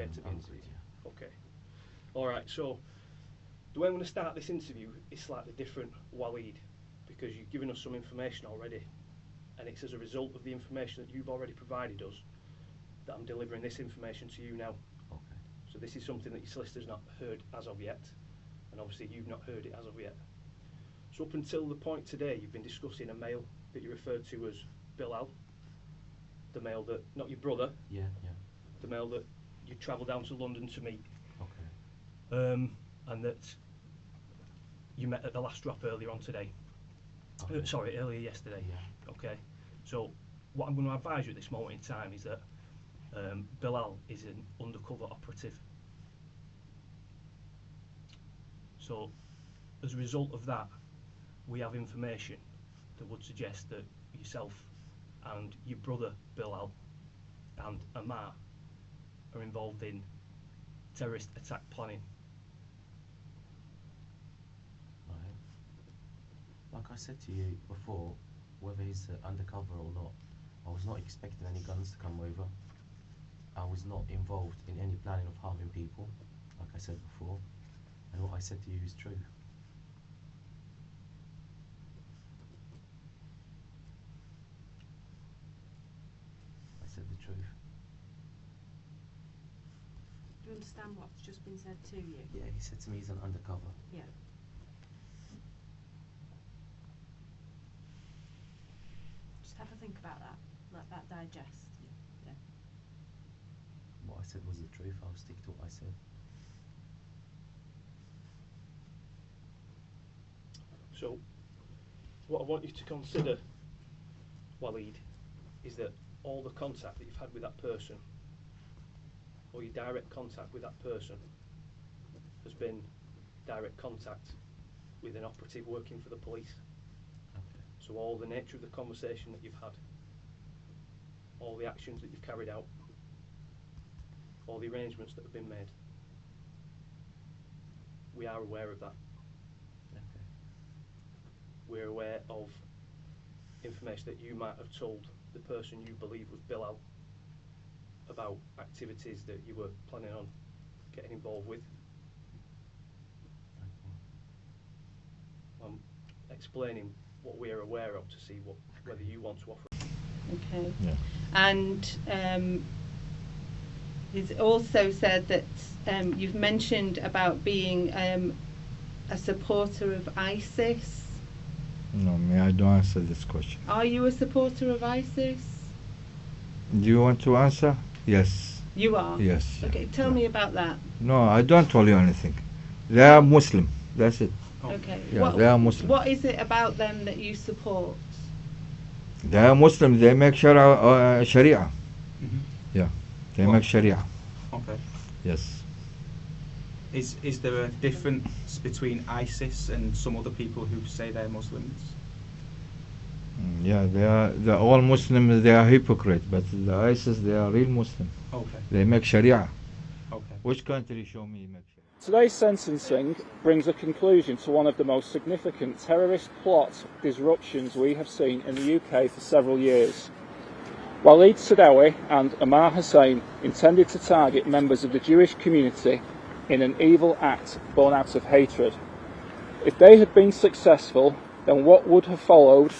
okay to be interviewed? Okay. All right, so the way I'm going to start this interview is slightly different, Walid, because you've given us some information already, and it's as a result of the information that you've already provided us that I'm delivering this information to you now. Okay. So this is something that your solicitor's not heard as of yet, and obviously you've not heard it as of yet. So up until the point today, you've been discussing a male that you referred to as Bilel, the male that, not your brother, Yeah. the male that you travelled down to London to meet, Okay. and that you met at the last drop earlier on today. Okay. Sorry, earlier yesterday. Yeah. Okay. So what I'm going to advise you at this moment in time is that Bilel is an undercover operative. So as a result of that, we have information that would suggest that yourself and your brother Bilel and Amar are involved in terrorist attack planning. Right. Like I said to you before, whether he's undercover or not, I was not expecting any guns to come over. I was not involved in any planning of harming people, like I said before, and what I said to you is true. I said the truth. Do you understand what's just been said to you? Yeah, he said to me he's an undercover. Yeah. Just have a think about that. Let that digest. Yeah. What I said was the truth. I'll stick to what I said. So what I want you to consider, Walid, is that all the contact that you've had with that person, or your direct contact with that person, has been direct contact with an operative working for the police. Okay. So all the nature of the conversation that you've had, all the actions that you've carried out, all the arrangements that have been made, we are aware of that. Okay. We're aware of information that you might have told the person you believe was Bilel about activities that you were planning on getting involved with. Okay. I'm explaining what we are aware of to see whether you want to offer. Okay. Yeah. And he's also said that you've mentioned about being a supporter of ISIS. No, I don't answer this question. Are you a supporter of ISIS? Do you want to answer? Yes. You are? Yes. Okay, tell me about that. No, I don't tell you anything. They are Muslim. That's it. Okay. Yeah, they are Muslim. What is it about them that you support? They are Muslim. They make Sharia. Mm-hmm. Yeah. They make Sharia. Okay. Yes. Is there a difference between ISIS and some other people who say they're Muslims? Yeah, they're all Muslims. They are hypocrite, but the ISIS, they are real Muslim. Okay. They make Sharia. Okay. Which country show me make Sharia? Today's sentencing brings a conclusion to one of the most significant terrorist plot disruptions we have seen in the UK for several years. Walid Saadaoui and Amar Hussein intended to target members of the Jewish community in an evil act born out of hatred. If they had been successful, then what would have followed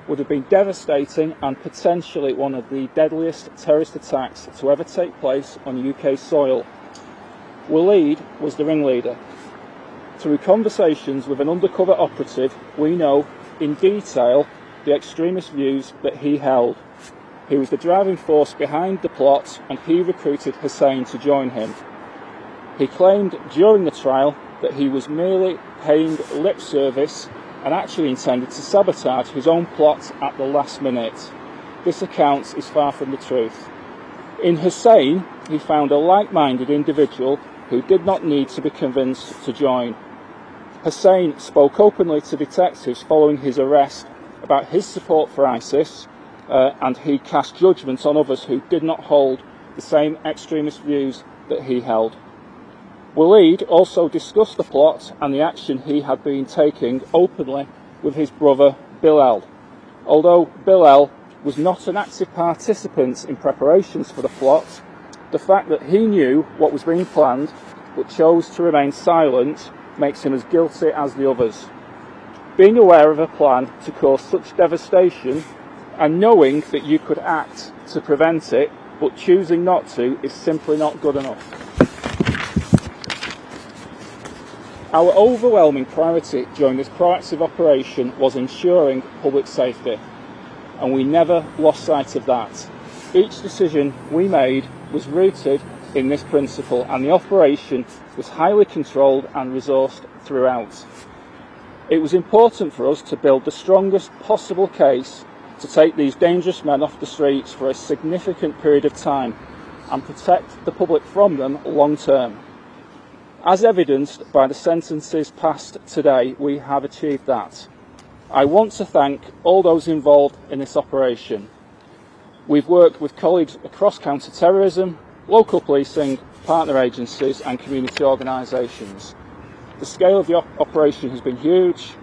would have been devastating and potentially one of the deadliest terrorist attacks to ever take place on UK soil. Walid was the ringleader. Through conversations with an undercover operative, we know in detail the extremist views that he held. He was the driving force behind the plot, and he recruited Hussein to join him. He claimed during the trial that he was merely paying lip service and actually intended to sabotage his own plot at the last minute. This account is far from the truth. In Hussein, he found a like-minded individual who did not need to be convinced to join. Hussein spoke openly to detectives following his arrest about his support for ISIS, and he cast judgment on others who did not hold the same extremist views that he held. Walid also discussed the plot and the action he had been taking openly with his brother Bilel. Although Bilel was not an active participant in preparations for the plot, The fact that he knew what was being planned but chose to remain silent makes him as guilty as the others. Being aware of a plan to cause such devastation and knowing that you could act to prevent it but choosing not to is simply not good enough. Our overwhelming priority during this proactive operation was ensuring public safety, and we never lost sight of that. Each decision we made was rooted in this principle, and the operation was highly controlled and resourced throughout. It was important for us to build the strongest possible case to take these dangerous men off the streets for a significant period of time and protect the public from them long term. As evidenced by the sentences passed today, we have achieved that. I want to thank all those involved in this operation. We've worked with colleagues across counter-terrorism, local policing, partner agencies and community organisations. The scale of the operation has been huge,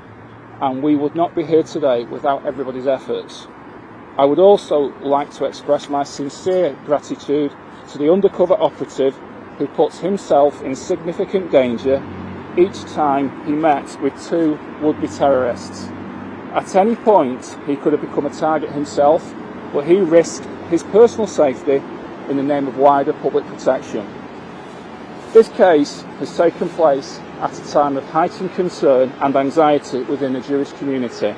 and we would not be here today without everybody's efforts. I would also like to express my sincere gratitude to the undercover operative who puts himself in significant danger each time he met with two would-be terrorists. At any point, he could have become a target himself, but he risked his personal safety in the name of wider public protection. This case has taken place at a time of heightened concern and anxiety within the Jewish community.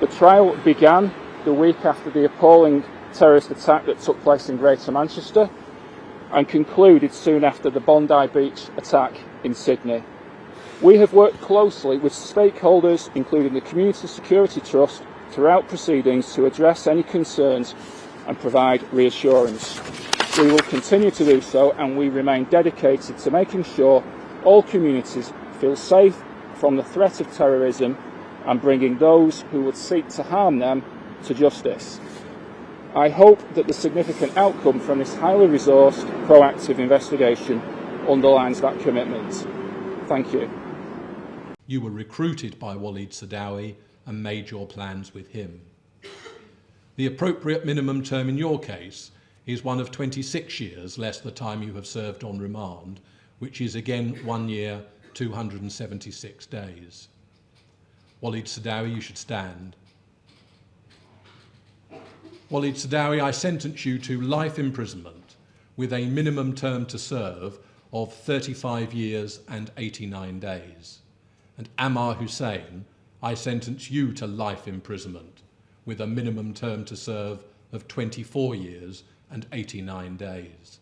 The trial began the week after the appalling terrorist attack that took place in Greater Manchester and concluded soon after the Bondi Beach attack in Sydney. We have worked closely with stakeholders, including the Community Security Trust, throughout proceedings to address any concerns and provide reassurance. We will continue to do so, and we remain dedicated to making sure all communities feel safe from the threat of terrorism and bringing those who would seek to harm them to justice. I hope that the significant outcome from this highly resourced, proactive investigation underlines that commitment. Thank you. You were recruited by Walid Saadaoui and made your plans with him. The appropriate minimum term in your case is one of 26 years less the time you have served on remand, which is again 1 year, 276 days. Walid Saadaoui, you should stand. Walid Saadaoui, I sentence you to life imprisonment with a minimum term to serve of 35 years and 89 days. And Amar Hussein, I sentence you to life imprisonment with a minimum term to serve of 24 years and 89 days.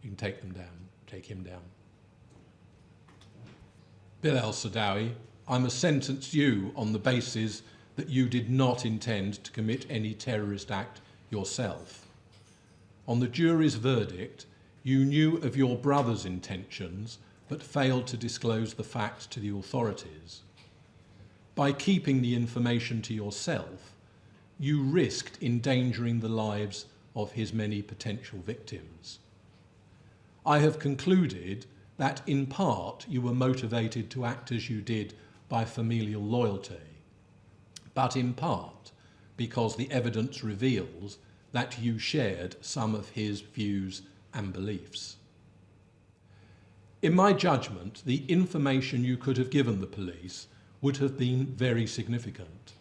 You can take them down, take him down. Bilel Saadaoui, I must sentence you on the basis that you did not intend to commit any terrorist act yourself. On the jury's verdict, you knew of your brother's intentions but failed to disclose the fact to the authorities. By keeping the information to yourself, you risked endangering the lives of his many potential victims. I have concluded that in part you were motivated to act as you did by familial loyalty, but in part because the evidence reveals that you shared some of his views and beliefs. In my judgment, the information you could have given the police would have been very significant.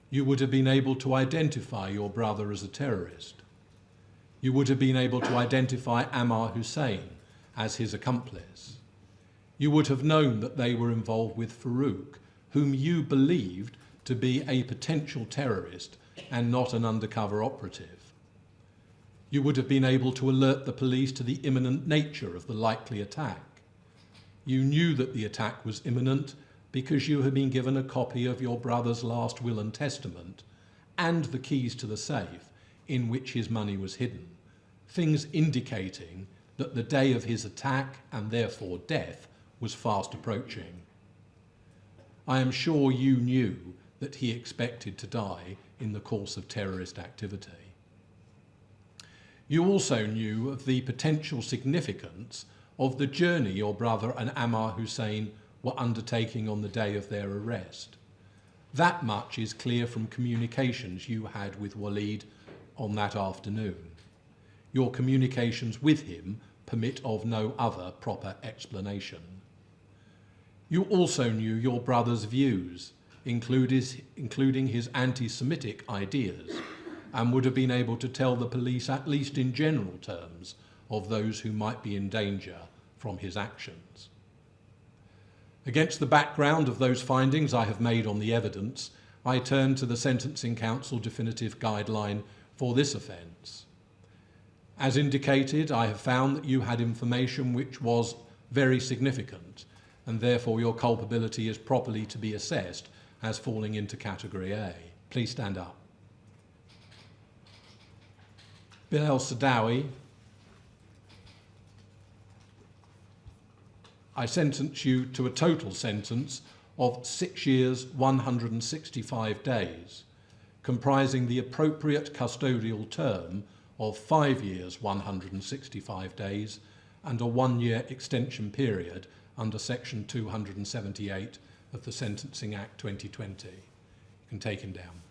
You would have been able to identify your brother as a terrorist. You would have been able to identify Amar Hussein as his accomplice. You would have known that they were involved with Farouk, whom you believed to be a potential terrorist and not an undercover operative. You would have been able to alert the police to the imminent nature of the likely attack. You knew that the attack was imminent because you had been given a copy of your brother's last will and testament and the keys to the safe in which his money was hidden, things indicating that the day of his attack and therefore death was fast approaching. I am sure you knew that he expected to die in the course of terrorist activity. You also knew of the potential significance of the journey your brother and Amar Hussein were undertaking on the day of their arrest. That much is clear from communications you had with Walid on that afternoon. your communications with him permit of no other proper explanation. You also knew your brother's views, including his anti-Semitic ideas, and would have been able to tell the police, at least in general terms, of those who might be in danger from his actions. Against the background of those findings I have made on the evidence, I turn to the Sentencing Council definitive guideline for this offence. As indicated, I have found that you had information which was very significant, and therefore your culpability is properly to be assessed as falling into category A. Please stand up. Bilel Saadaoui, I sentence you to a total sentence of 6 years, 165 days, comprising the appropriate custodial term of 5 years, 165 days, and a 1-year extension period under Section 278 of the Sentencing Act 2020. You can take him down.